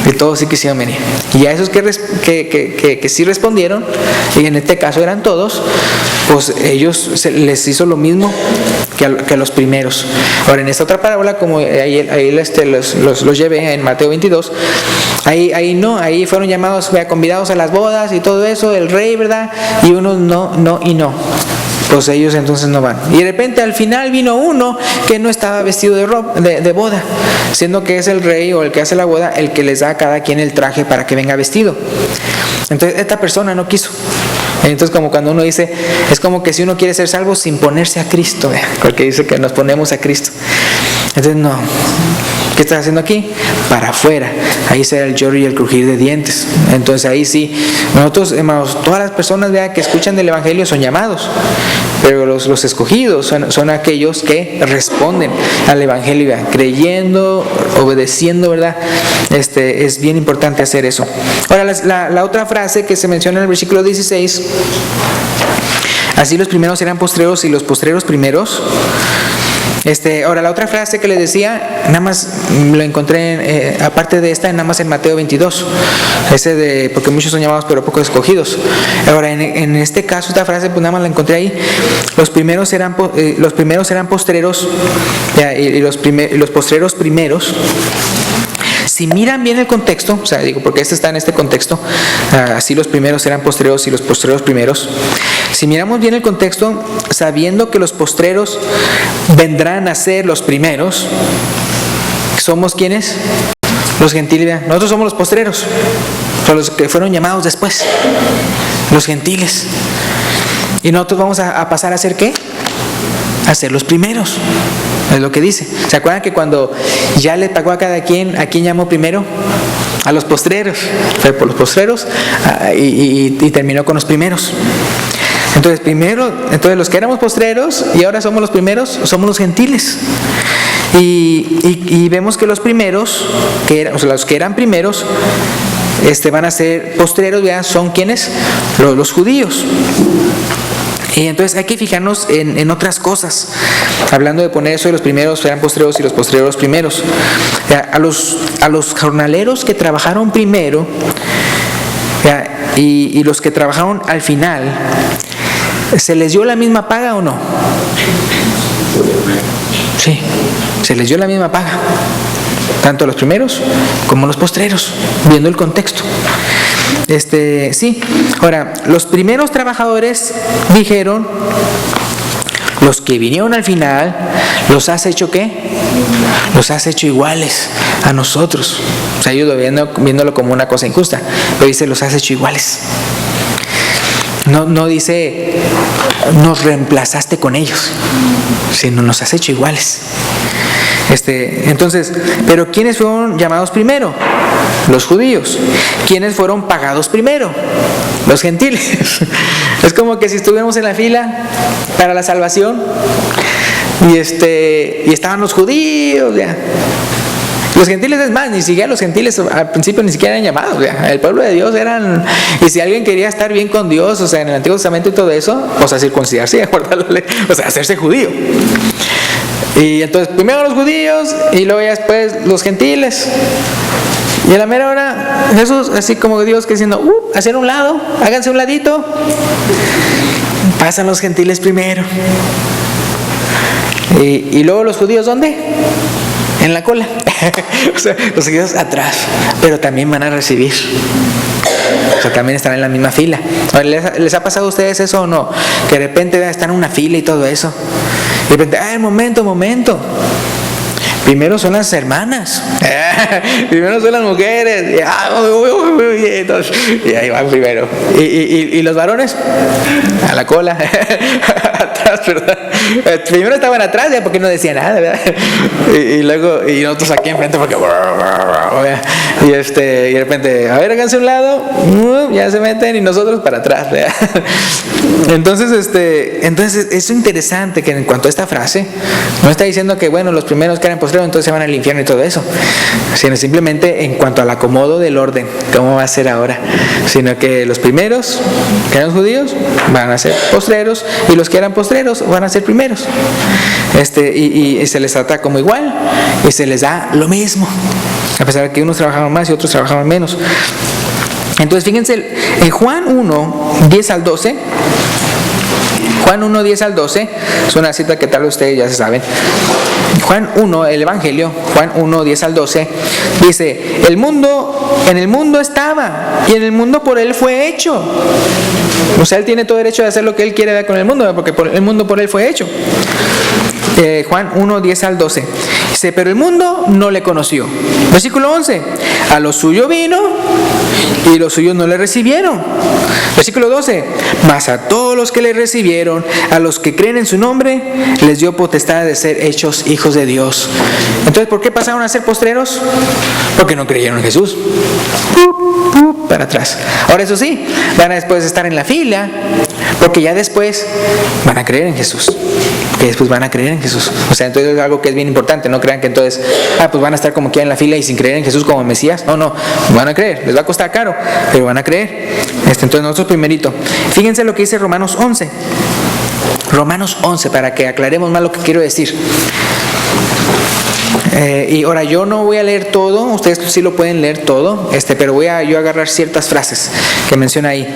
y todos sí quisieron venir, y a esos que sí respondieron, y en este caso eran todos, pues ellos les hizo lo mismo que a los primeros. Ahora en esta otra parábola, como ahí los llevé en Mateo 22, ahí fueron llamados, convidados a las bodas y todo eso, el rey, ¿verdad? Y unos no, pues ellos entonces no van. Y de repente al final vino uno que no estaba vestido de boda, siendo que es el rey o el que hace la boda el que les da a cada quien el traje para que venga vestido. Entonces esta persona no quiso. Entonces, como cuando uno dice, es como que si uno quiere ser salvo sin ponerse a Cristo, porque dice que nos ponemos a Cristo. Entonces, no. ¿Qué estás haciendo aquí? Para afuera. Ahí será el lloro y el crujir de dientes. Entonces ahí sí, nosotros, hermanos, todas las personas, vean, que escuchan del Evangelio son llamados, pero los escogidos son aquellos que responden al Evangelio, vean, creyendo, obedeciendo, ¿verdad? Es bien importante hacer eso. Ahora, la otra frase que se menciona en el versículo 16, así los primeros serán postreros y los postreros primeros. Ahora, la otra frase que les decía, nada más lo encontré, aparte de esta, nada más en Mateo 22, porque muchos son llamados pero pocos escogidos. Ahora, en este caso, esta frase, pues nada más la encontré ahí. Los primeros serán postreros, y los postreros primeros. Si miran bien el contexto, o sea, digo, porque este está en este contexto, así los primeros serán postreros y los postreros primeros. Si miramos bien el contexto, sabiendo que los postreros vendrán a ser los primeros, ¿somos quiénes? Los gentiles. Nosotros somos los postreros, son los que fueron llamados después, los gentiles. Y nosotros vamos a pasar a ser ¿qué? A ser los primeros. Es lo que dice. ¿Se acuerdan que cuando ya le pagó a cada quien, a quién llamó primero? A los postreros. Fue por los postreros y terminó con los primeros. Entonces los que éramos postreros y ahora somos los primeros, somos los gentiles. Y vemos que los primeros, los que eran primeros, van a ser postreros, ¿verdad? Son ¿quiénes? Los judíos. Y entonces hay que fijarnos en otras cosas, hablando de poner eso de los primeros serán postreros y los postreros primeros. A los jornaleros que trabajaron primero, y los que trabajaron al final, ¿se les dio la misma paga o no? Sí, se les dio la misma paga, tanto a los primeros como a los postreros, viendo el contexto. Sí, ahora, los primeros trabajadores dijeron: los que vinieron al final, ¿los has hecho qué? Los has hecho iguales a nosotros. O sea, ellos viéndolo como una cosa injusta, pero dice: los has hecho iguales. No dice: nos reemplazaste con ellos, sino nos has hecho iguales. Entonces, ¿pero quiénes fueron llamados primero? Los judíos. ¿Quiénes fueron pagados primero? Los gentiles. Es como que si estuviéramos en la fila para la salvación y estaban los judíos, ya. Los gentiles, es más, ni siquiera los gentiles al principio ni siquiera eran llamados, ya. El pueblo de Dios eran, y si alguien quería estar bien con Dios, o sea, en el Antiguo Testamento y todo eso, o sea, circuncidarse, guardar la ley, o sea, hacerse judío. Y entonces primero los judíos y luego ya después los gentiles. Y a la mera hora Jesús, así como Dios que diciendo: hacia un lado, háganse un ladito. Pasan los gentiles primero. Y luego los judíos, ¿dónde? En la cola. O sea, los judíos atrás, pero también van a recibir. O sea, también están en la misma fila. ¿Les ha pasado a ustedes eso o no? Que de repente están en una fila y todo eso. Y de repente, momento. Primero son las hermanas. Primero son las mujeres. Y ahí van primero. Y los varones a la cola. Atrás, ¿verdad? Primero estaban atrás, ya porque no decían nada, ¿verdad? Y luego, y nosotros aquí enfrente porque y de repente, a ver, háganse a un lado, ya se meten, y nosotros para atrás, ¿verdad? Entonces es interesante que en cuanto a esta frase, no está diciendo que bueno, los primeros que eran postreros entonces se van al infierno y todo eso, sino simplemente en cuanto al acomodo del orden, cómo va a ser ahora, sino que los primeros que eran judíos van a ser postreros, y los que eran postreros van a ser primeros, y se les trata como igual, y se les da lo mismo, a pesar de que unos trabajaban más y otros trabajaban menos. Entonces fíjense, en Juan 1, 10 al 12, Juan 1, 10 al 12, es una cita que tal vez ustedes ya se saben. Juan 1, el Evangelio, Juan 1, 10 al 12, dice: en el mundo estaba, y en el mundo por él fue hecho. O sea, él tiene todo derecho de hacer lo que él quiere con el mundo, porque el mundo por él fue hecho. Juan 1, 10 al 12. Dice: pero el mundo no le conoció. Versículo 11. A lo suyo vino, y los suyos no le recibieron. Versículo 12. Mas a todos los que le recibieron, a los que creen en su nombre, les dio potestad de ser hechos hijos de Dios. Entonces, ¿por qué pasaron a ser postreros? Porque no creyeron en Jesús. Para atrás. Ahora, eso sí, van a después estar en la fila, porque ya después van a creer en Jesús. Que después van a creer en Jesús. O sea, entonces es algo que es bien importante. No crean que entonces, pues van a estar como que en la fila y sin creer en Jesús como Mesías. No, van a creer. Les va a costar caro, pero van a creer. Entonces nosotros primerito. Fíjense lo que dice Romanos 11. Romanos 11, para que aclaremos más lo que quiero decir. Y ahora yo no voy a leer todo, ustedes sí lo pueden leer todo, pero voy a agarrar ciertas frases que menciona ahí.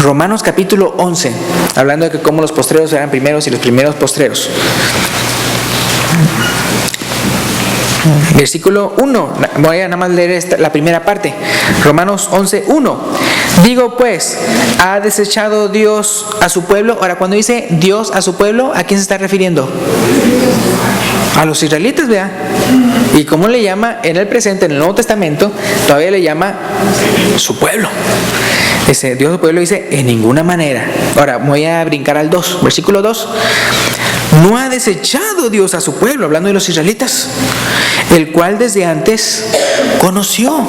Romanos capítulo 11, hablando de que cómo los postreros eran primeros y los primeros postreros. Versículo 1, voy a nada más leer la primera parte. Romanos 11, 1. Digo pues, ¿ha desechado Dios a su pueblo? Ahora, cuando dice Dios a su pueblo, ¿a quién se está refiriendo? A los israelitas, ¿verdad? ¿Y cómo le llama en el presente, en el Nuevo Testamento? Todavía le llama su pueblo. Dice, Dios a su pueblo, dice, en ninguna manera. Ahora, voy a brincar al 2, versículo 2. No ha desechado Dios a su pueblo, hablando de los israelitas, el cual desde antes conoció.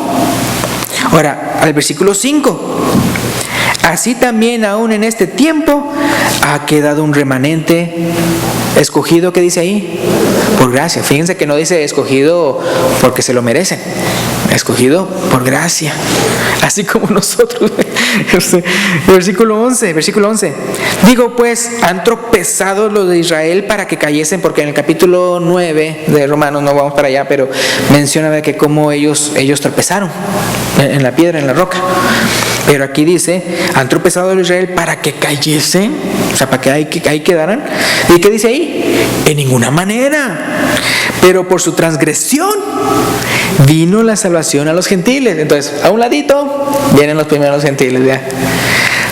Ahora, al versículo 5. Así también aún en este tiempo ha quedado un remanente escogido, ¿qué dice ahí? Por gracia. Fíjense que no dice escogido porque se lo merecen, escogido por gracia, así como nosotros. Versículo 11. Digo pues, han tropezado los de Israel para que cayesen, porque en el capítulo 9 de Romanos, no vamos para allá, pero menciona de que cómo ellos tropezaron en la piedra, en la roca. Pero aquí dice, han tropezado los de Israel para que cayesen, o sea, para que ahí quedaran. ¿Y qué dice ahí? En ninguna manera. pero por su transgresión vino la salvación a los gentiles. Entonces, a un ladito vienen los primeros gentiles, ¿ya?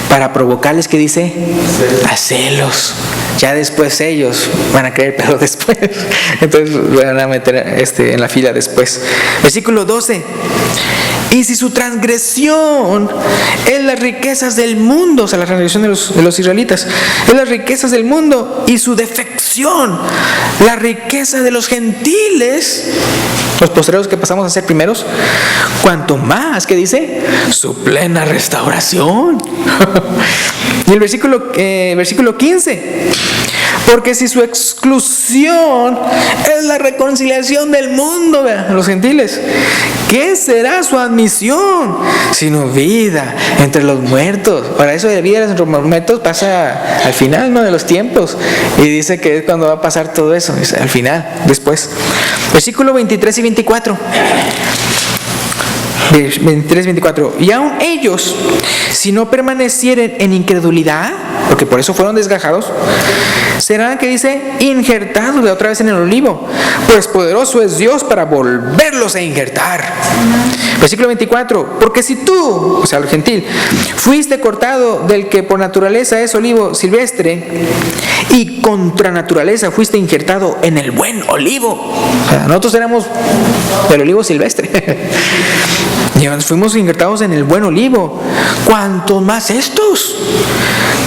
Para provocarles, ¿qué dice? A celos. Ya después ellos van a creer, pero después. Entonces van a meter en la fila después. Versículo 12. Y si su transgresión es las riquezas del mundo, o sea, la transgresión de los israelitas, es las riquezas del mundo, y su defección, la riqueza de los gentiles, los postreros que pasamos a ser primeros, cuanto más, ¿qué dice? Su plena restauración. Y el versículo 15. Porque si su exclusión es la reconciliación del mundo, vean, los gentiles, ¿qué será su admisión? Sino vida entre los muertos. Para eso de vida entre los muertos pasa al final, ¿no?, de los tiempos. Y dice que es cuando va a pasar todo eso, dice, al final, después. Versículo 23 y 24. 23-24. Y aun ellos, si no permanecieren en incredulidad, porque por eso fueron desgajados, serán, que dice, injertados de otra vez en el olivo, pues poderoso es Dios para volverlos a injertar. Versículo 24. Porque si tú, o sea, el gentil, fuiste cortado del que por naturaleza es olivo silvestre, y contra naturaleza fuiste injertado en el buen olivo. O sea, nosotros éramos del olivo silvestre. Y fuimos injertados en el buen olivo. ¿Cuántos más estos?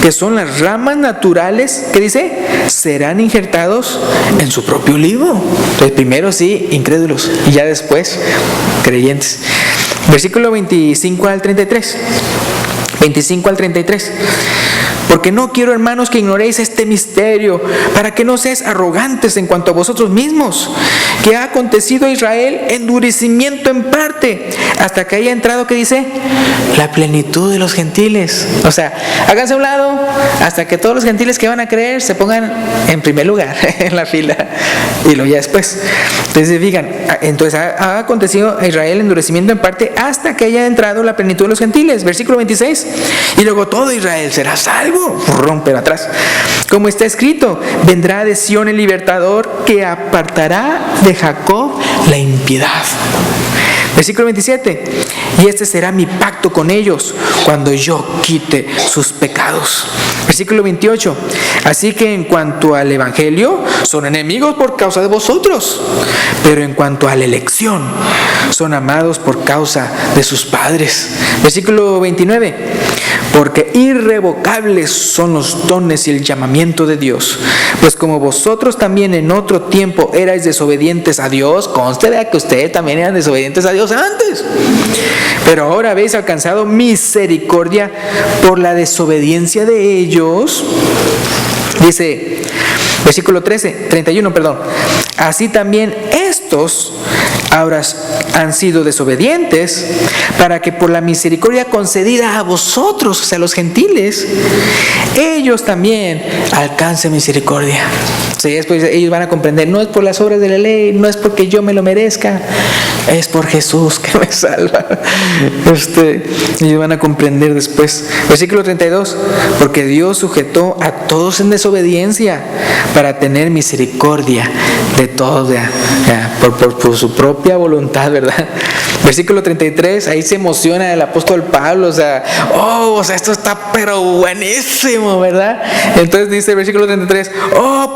Que son las ramas naturales, ¿qué dice? Serán injertados en su propio olivo. Entonces primero sí, incrédulos, y ya después creyentes. Versículo 25 al 33. 25 al 33. Porque no quiero, hermanos, que ignoréis este misterio, para que no seáis arrogantes en cuanto a vosotros mismos, que ha acontecido a Israel endurecimiento en parte, hasta que haya entrado, ¿qué dice? La plenitud de los gentiles. O sea, háganse a un lado hasta que todos los gentiles que van a creer se pongan en primer lugar en la fila, y luego ya después. Entonces, fijan, entonces ha acontecido a Israel endurecimiento en parte hasta que haya entrado la plenitud de los gentiles. Versículo 26. Y luego todo Israel será salvo. Romper atrás. Como está escrito, vendrá de Sión el libertador que apartará de Jacob la impiedad. Versículo 27. Y este será mi pacto con ellos cuando yo quite sus pecados. Versículo 28. Así que en cuanto al evangelio, son enemigos por causa de vosotros, pero en cuanto a la elección, son amados por causa de sus padres. Versículo 29. Porque irrevocables son los dones y el llamamiento de Dios, pues como vosotros también en otro tiempo erais desobedientes a Dios, conste de que ustedes también eran desobedientes a Dios antes, pero ahora habéis alcanzado misericordia por la desobediencia de ellos. Dice, versículo 31, así también estos ahora han sido desobedientes, para que por la misericordia concedida a vosotros, o sea, los gentiles, ellos también alcancen misericordia. O sea, después ellos van a comprender, no es por las obras de la ley, no es porque yo me lo merezca, es por Jesús que me salva. Ellos van a comprender después. Versículo 32, porque Dios sujetó a todos en desobediencia para tener misericordia de todos, por su propia voluntad, ¿verdad? Versículo 33, ahí se emociona el apóstol Pablo, o sea, esto está pero buenísimo, ¿verdad? Entonces dice el versículo 33,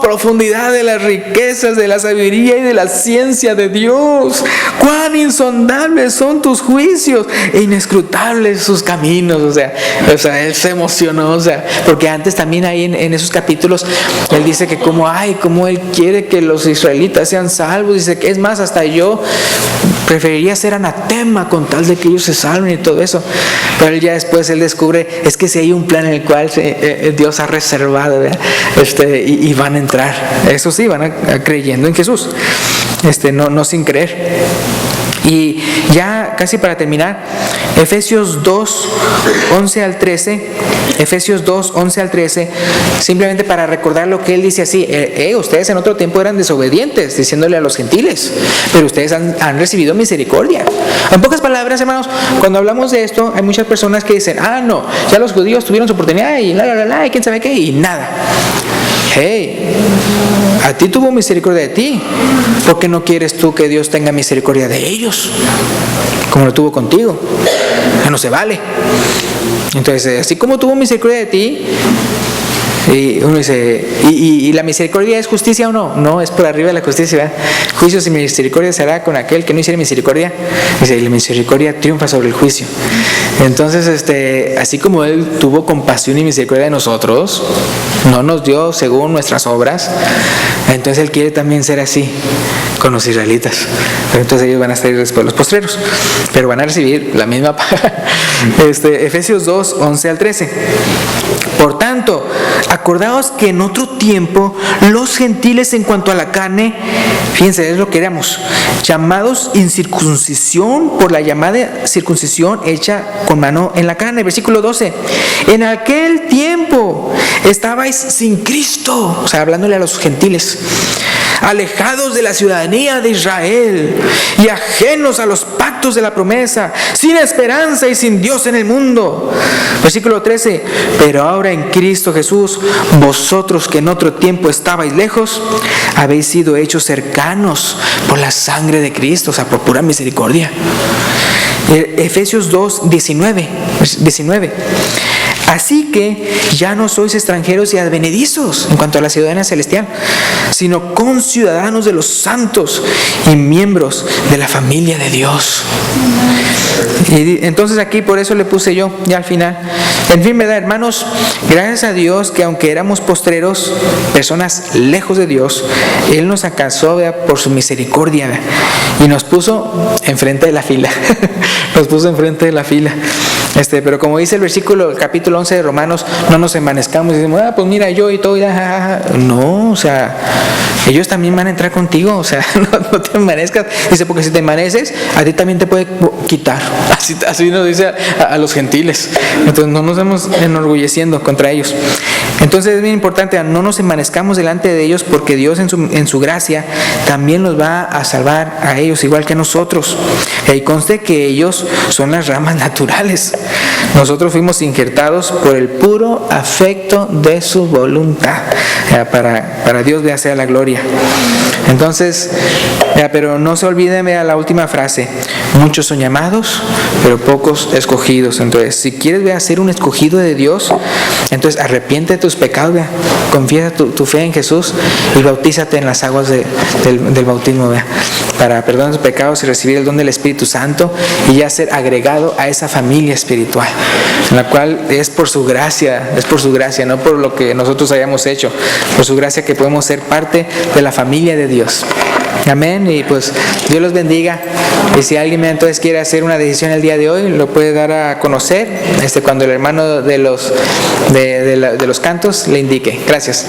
profundidad de las riquezas, de la sabiduría y de la ciencia de Dios, cuán insondables son tus juicios e inescrutables sus caminos. O sea, él se emocionó, porque antes también ahí en esos capítulos, él dice que como él quiere que los israelitas sean salvos, dice que es más, hasta yo preferiría ser anatema con tal de que ellos se salven y todo eso. Pero él ya después descubre, es que si hay un plan en el cual Dios ha reservado, y van a entrar, eso sí, van a creyendo en Jesús, no sin creer. Y ya casi para terminar, Efesios 2, 11 al 13, Efesios 2, 11 al 13, simplemente para recordar lo que él dice así, ustedes en otro tiempo eran desobedientes, diciéndole a los gentiles, pero ustedes han recibido misericordia. En pocas palabras, hermanos, cuando hablamos de esto, hay muchas personas que dicen, no, ya los judíos tuvieron su oportunidad y y quién sabe qué, y nada. hey, a ti tuvo misericordia de ti, ¿por qué no quieres tú que Dios tenga misericordia de ellos? Como lo tuvo contigo. No se vale. Entonces, así como tuvo misericordia de ti, y uno dice, ¿y la misericordia es justicia o no? No, es por arriba de la justicia, ¿verdad? Juicio sin misericordia se hará con aquel que no hiciera misericordia. Dice, la misericordia triunfa sobre el juicio. Entonces, así como Él tuvo compasión y misericordia de nosotros, no nos dio según nuestras obras, entonces Él quiere también ser así con los israelitas. Pero entonces ellos van a estar después los postreros, pero van a recibir la misma paga. Efesios 2, 11 al 13. Por tanto, acordaos que en otro tiempo los gentiles en cuanto a la carne, fíjense, es lo que éramos, llamados incircuncisión por la llamada circuncisión hecha con mano en la carne. Versículo 12. En aquel tiempo estabais sin Cristo, o sea, hablándole a los gentiles, alejados de la ciudadanía de Israel y ajenos a los pactos de la promesa, sin esperanza y sin Dios en el mundo. Versículo 13. Pero ahora en Cristo Jesús, vosotros que en otro tiempo estabais lejos, habéis sido hechos cercanos por la sangre de Cristo, o sea, por pura misericordia. Efesios 2, 19. Así que ya no sois extranjeros y advenedizos en cuanto a la ciudadanía celestial, sino conciudadanos de los santos y miembros de la familia de Dios. Y entonces aquí por eso le puse yo ya al final. En fin, ¿verdad, hermanos? Gracias a Dios que aunque éramos postreros, personas lejos de Dios, Él nos alcanzó, ¿verdad?, por su misericordia, ¿verdad?, y nos puso enfrente de la fila. Nos puso enfrente de la fila. Pero como dice el capítulo 11 de Romanos, no nos envanezcamos y decimos, pues mira, yo y todo, no, o sea, ellos también van a entrar contigo, o sea, no te envanezcas. Dice, porque si te envaneces, a ti también te puede quitar. Así nos dice a los gentiles. Entonces no nos estamos enorgulleciendo contra ellos. Entonces es bien importante, no nos envanezcamos delante de ellos, porque Dios en su gracia también los va a salvar a ellos, igual que a nosotros. Y conste que ellos son las ramas naturales. Nosotros fuimos injertados por el puro afecto de su voluntad. Para Dios sea la gloria. Entonces, pero no se olviden de la última frase: muchos son llamados, pero pocos escogidos. Entonces, si quieres ser un escogido de Dios, entonces arrepiente de tus pecados, confiesa tu fe en Jesús y bautízate en las aguas del bautismo, para perdonar tus pecados y recibir el don del Espíritu Santo y ya ser agregado a esa familia espiritual, en la cual es por su gracia, no por lo que nosotros hayamos hecho, por su gracia que podemos ser parte de la familia de Dios. Amén. Y pues Dios los bendiga. Y si alguien entonces quiere hacer una decisión el día de hoy, lo puede dar a conocer cuando el hermano de los cantos le indique. Gracias.